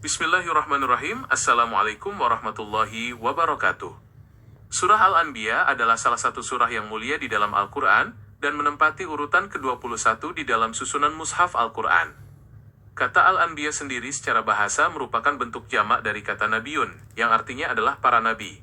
Bismillahirrahmanirrahim. Assalamualaikum warahmatullahi wabarakatuh. Surah Al-Anbiya adalah salah satu surah yang mulia di dalam Al-Quran dan menempati urutan ke-21 di dalam susunan Mushaf Al-Quran. Kata Al-Anbiya sendiri secara bahasa merupakan bentuk jamak dari kata Nabiun, yang artinya adalah para nabi.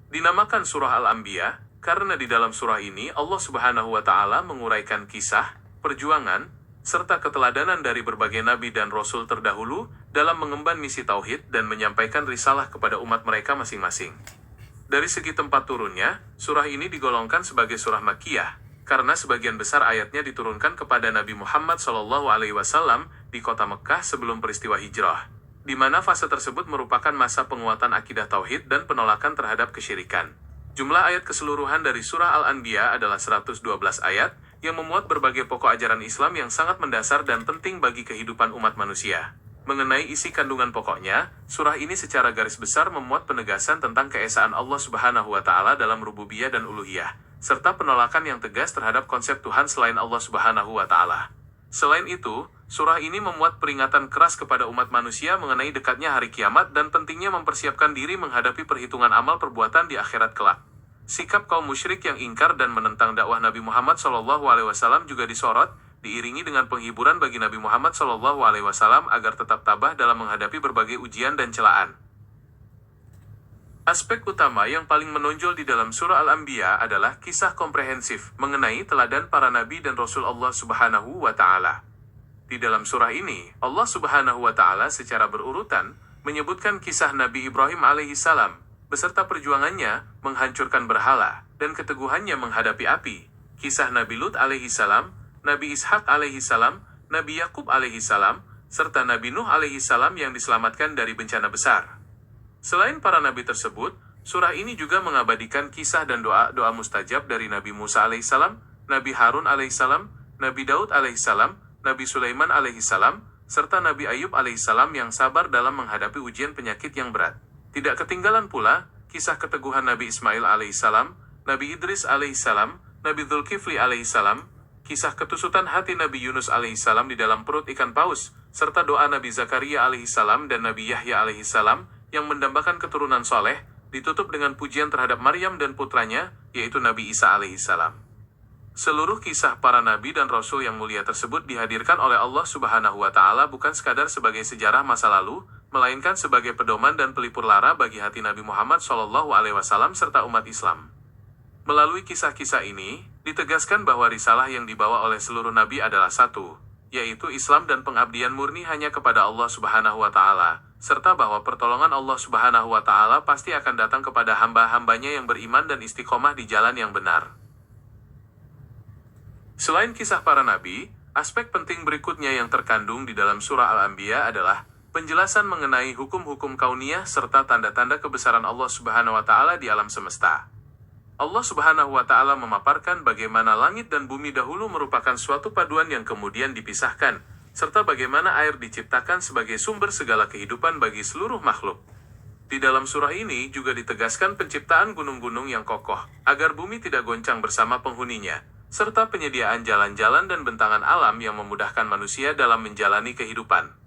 Dinamakan surah Al-Anbiya karena di dalam surah ini Allah Subhanahu wa Ta'ala menguraikan kisah, perjuangan, serta keteladanan dari berbagai nabi dan rasul terdahulu dalam mengemban misi tauhid dan menyampaikan risalah kepada umat mereka masing-masing. Dari segi tempat turunnya, surah ini digolongkan sebagai surah Makkiyah karena sebagian besar ayatnya diturunkan kepada Nabi Muhammad SAW di kota Mekkah sebelum peristiwa hijrah, di mana fase tersebut merupakan masa penguatan akidah tauhid dan penolakan terhadap kesyirikan. Jumlah ayat keseluruhan dari surah Al-Anbiya adalah 112 ayat yang memuat berbagai pokok ajaran Islam yang sangat mendasar dan penting bagi kehidupan umat manusia. Mengenai isi kandungan pokoknya, surah ini secara garis besar memuat penegasan tentang keesaan Allah Subhanahu wa Ta'ala dalam rububiyah dan uluhiyah, serta penolakan yang tegas terhadap konsep Tuhan selain Allah Subhanahu wa Ta'ala. Selain itu, surah ini memuat peringatan keras kepada umat manusia mengenai dekatnya hari kiamat dan pentingnya mempersiapkan diri menghadapi perhitungan amal perbuatan di akhirat kelak. Sikap kaum musyrik yang ingkar dan menentang dakwah Nabi Muhammad SAW juga disorot, diiringi dengan penghiburan bagi Nabi Muhammad SAW agar tetap tabah dalam menghadapi berbagai ujian dan celaan. Aspek utama yang paling menonjol di dalam surah Al-Anbiya adalah kisah komprehensif mengenai teladan para nabi dan rasul Allah Subhanahu wa Ta'ala. Di dalam surah ini, Allah Subhanahu wa Ta'ala secara berurutan menyebutkan kisah Nabi Ibrahim alaihissalam beserta perjuangannya menghancurkan berhala dan keteguhannya menghadapi api, kisah Nabi Lut alaihissalam, Nabi Ishak alaihissalam, Nabi Yakub alaihissalam, serta Nabi Nuh alaihissalam yang diselamatkan dari bencana besar. Selain para nabi tersebut, surah ini juga mengabadikan kisah dan doa-doa mustajab dari Nabi Musa alaihissalam, Nabi Harun alaihissalam, Nabi Daud alaihissalam, Nabi Sulaiman alaihissalam, serta Nabi Ayub alaihissalam yang sabar dalam menghadapi ujian penyakit yang berat. Tidak ketinggalan pula kisah keteguhan Nabi Ismail alaihissalam, Nabi Idris alaihissalam, Nabi Dzulkifli alaihissalam, kisah ketusutan hati Nabi Yunus alaihissalam di dalam perut ikan paus, serta doa Nabi Zakaria alaihissalam dan Nabi Yahya alaihissalam yang mendambakan keturunan soleh, ditutup dengan pujian terhadap Maryam dan putranya, yaitu Nabi Isa alaihissalam. Seluruh kisah para nabi dan rasul yang mulia tersebut dihadirkan oleh Allah Subhanahu wa Ta'ala bukan sekadar sebagai sejarah masa lalu, melainkan sebagai pedoman dan pelipur lara bagi hati Nabi Muhammad SAW serta umat Islam. Melalui kisah-kisah ini, ditegaskan bahwa risalah yang dibawa oleh seluruh nabi adalah satu, yaitu Islam dan pengabdian murni hanya kepada Allah Subhanahu wa Ta'ala, serta bahwa pertolongan Allah Subhanahu wa Ta'ala pasti akan datang kepada hamba-hambanya yang beriman dan istiqomah di jalan yang benar. Selain kisah para nabi, aspek penting berikutnya yang terkandung di dalam surah Al-Anbiya adalah penjelasan mengenai hukum-hukum kauniyah serta tanda-tanda kebesaran Allah Subhanahu wa Ta'ala di alam semesta. Allah Subhanahu wa Ta'ala memaparkan bagaimana langit dan bumi dahulu merupakan suatu paduan yang kemudian dipisahkan, serta bagaimana air diciptakan sebagai sumber segala kehidupan bagi seluruh makhluk. Di dalam surah ini juga ditegaskan penciptaan gunung-gunung yang kokoh, agar bumi tidak goncang bersama penghuninya, serta penyediaan jalan-jalan dan bentangan alam yang memudahkan manusia dalam menjalani kehidupan.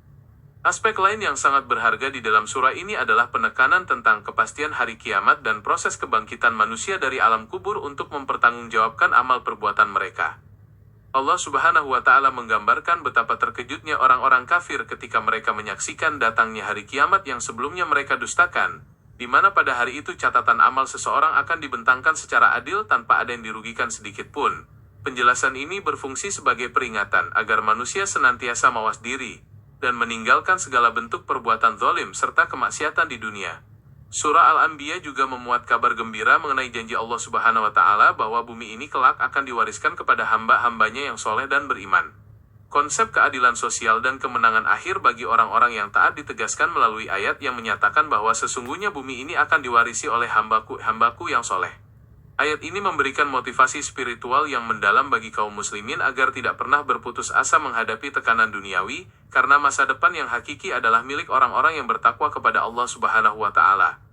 Aspek lain yang sangat berharga di dalam surah ini adalah penekanan tentang kepastian hari kiamat dan proses kebangkitan manusia dari alam kubur untuk mempertanggungjawabkan amal perbuatan mereka. Allah Subhanahu wa Ta'ala menggambarkan betapa terkejutnya orang-orang kafir ketika mereka menyaksikan datangnya hari kiamat yang sebelumnya mereka dustakan, di mana pada hari itu catatan amal seseorang akan dibentangkan secara adil tanpa ada yang dirugikan sedikit pun. Penjelasan ini berfungsi sebagai peringatan agar manusia senantiasa mawas diri dan meninggalkan segala bentuk perbuatan zalim serta kemaksiatan di dunia. Surah Al-Anbiya juga memuat kabar gembira mengenai janji Allah Subhanahu wa Ta'ala bahwa bumi ini kelak akan diwariskan kepada hamba-hambanya yang soleh dan beriman. Konsep keadilan sosial dan kemenangan akhir bagi orang-orang yang taat ditegaskan melalui ayat yang menyatakan bahwa sesungguhnya bumi ini akan diwarisi oleh hambaku yang soleh. Ayat ini memberikan motivasi spiritual yang mendalam bagi kaum muslimin agar tidak pernah berputus asa menghadapi tekanan duniawi, karena masa depan yang hakiki adalah milik orang-orang yang bertakwa kepada Allah Subhanahu wa Ta'ala.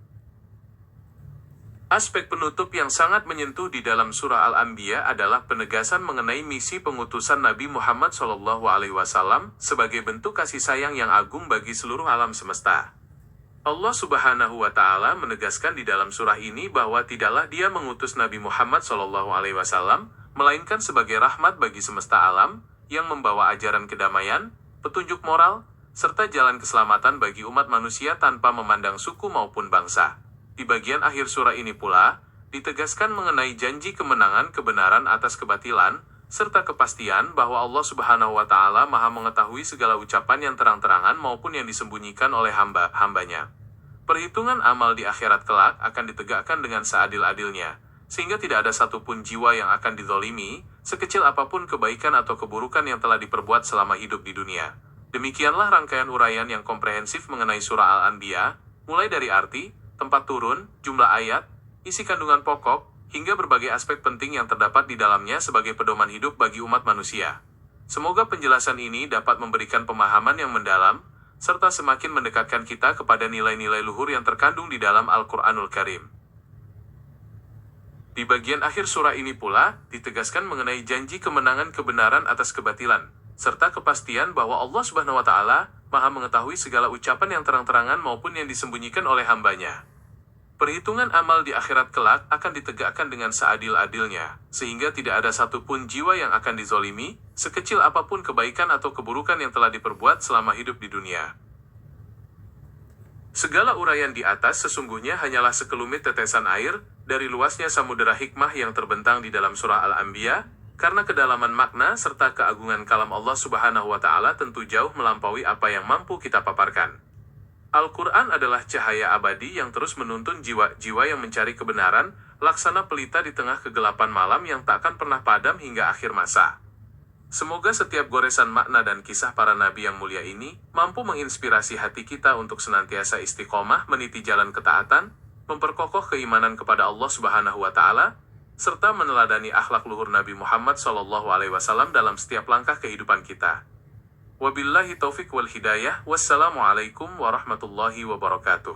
Aspek penutup yang sangat menyentuh di dalam surah Al-Anbiya adalah penegasan mengenai misi pengutusan Nabi Muhammad SAW sebagai bentuk kasih sayang yang agung bagi seluruh alam semesta. Allah Subhanahu wa Ta'ala menegaskan di dalam surah ini bahwa tidaklah Dia mengutus Nabi Muhammad SAW, melainkan sebagai rahmat bagi semesta alam, yang membawa ajaran kedamaian, petunjuk moral, serta jalan keselamatan bagi umat manusia tanpa memandang suku maupun bangsa. Di bagian akhir surah ini pula, ditegaskan mengenai janji kemenangan kebenaran atas kebatilan, serta kepastian bahwa Allah Subhanahu wa Ta'ala Maha mengetahui segala ucapan yang terang-terangan maupun yang disembunyikan oleh hamba-hambanya. Perhitungan amal di akhirat kelak akan ditegakkan dengan seadil-adilnya, sehingga tidak ada satupun jiwa yang akan dizolimi, sekecil apapun kebaikan atau keburukan yang telah diperbuat selama hidup di dunia. Demikianlah rangkaian uraian yang komprehensif mengenai surah Al-Anbiya, mulai dari arti, tempat turun, jumlah ayat, isi kandungan pokok, hingga berbagai aspek penting yang terdapat di dalamnya sebagai pedoman hidup bagi umat manusia. Semoga penjelasan ini dapat memberikan pemahaman yang mendalam, serta semakin mendekatkan kita kepada nilai-nilai luhur yang terkandung di dalam Al-Quranul Karim. Di bagian akhir surah ini pula, ditegaskan mengenai janji kemenangan kebenaran atas kebatilan, serta kepastian bahwa Allah Subhanahu wa Ta'ala Maha mengetahui segala ucapan yang terang-terangan maupun yang disembunyikan oleh hambanya. Perhitungan amal di akhirat kelak akan ditegakkan dengan seadil-adilnya, sehingga tidak ada satupun jiwa yang akan dizolimi, sekecil apapun kebaikan atau keburukan yang telah diperbuat selama hidup di dunia. Segala uraian di atas sesungguhnya hanyalah sekelumit tetesan air dari luasnya samudera hikmah yang terbentang di dalam surah Al-Anbiya, karena kedalaman makna serta keagungan kalam Allah Subhanahu wa Ta'ala tentu jauh melampaui apa yang mampu kita paparkan. Al-Quran adalah cahaya abadi yang terus menuntun jiwa-jiwa yang mencari kebenaran, laksana pelita di tengah kegelapan malam yang tak akan pernah padam hingga akhir masa. Semoga setiap goresan makna dan kisah para nabi yang mulia ini mampu menginspirasi hati kita untuk senantiasa istiqomah meniti jalan ketaatan, memperkokoh keimanan kepada Allah Subhanahu wa Ta'ala, serta meneladani akhlak luhur Nabi Muhammad SAW dalam setiap langkah kehidupan kita. Wabillahi taufiq wal hidayah. Wassalamualaikum warahmatullahi wabarakatuh.